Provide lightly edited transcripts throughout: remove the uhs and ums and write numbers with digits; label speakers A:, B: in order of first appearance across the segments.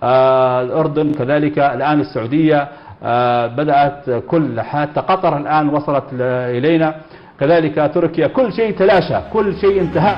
A: الأردن كذلك، الآن السعودية بدأت، كل حتى قطر الآن وصلت إلينا، كذلك تركيا، كل شيء تلاشى، كل شيء انتهى.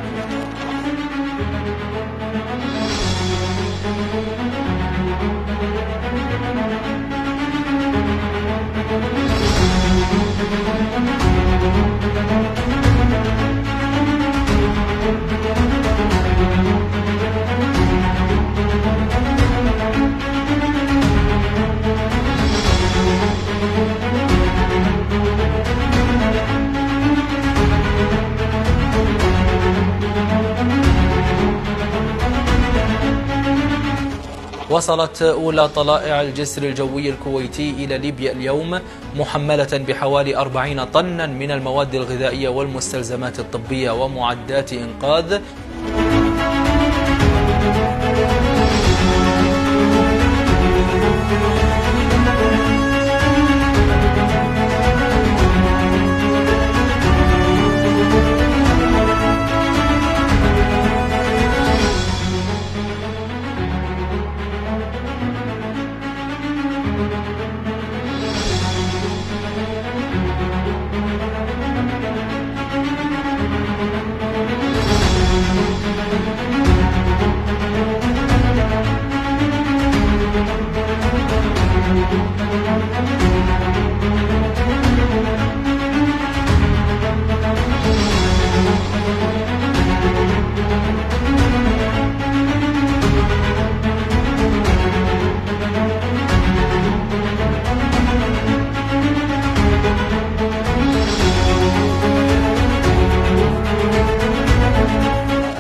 B: وصلت أولى طلائع الجسر الجوي الكويتي إلى ليبيا اليوم محملة بحوالي 40 طنا من المواد الغذائية والمستلزمات الطبية ومعدات إنقاذ.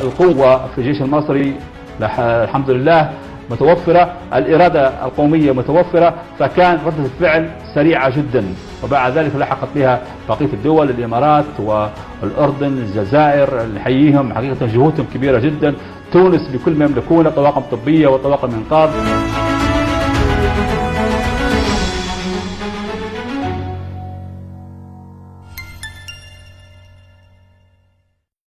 A: القوة في الجيش المصري الحمد لله متوفرة، الإرادة القومية متوفرة، فكان ردة الفعل سريعة جدا، وبعد ذلك لحقت بها بقية الدول، الإمارات والأردن، الجزائر، نحييهم حقيقة، جهودهم كبيرة جدا، تونس بكل ما يملكونه، طواقم طبية وطواقم إنقاذ.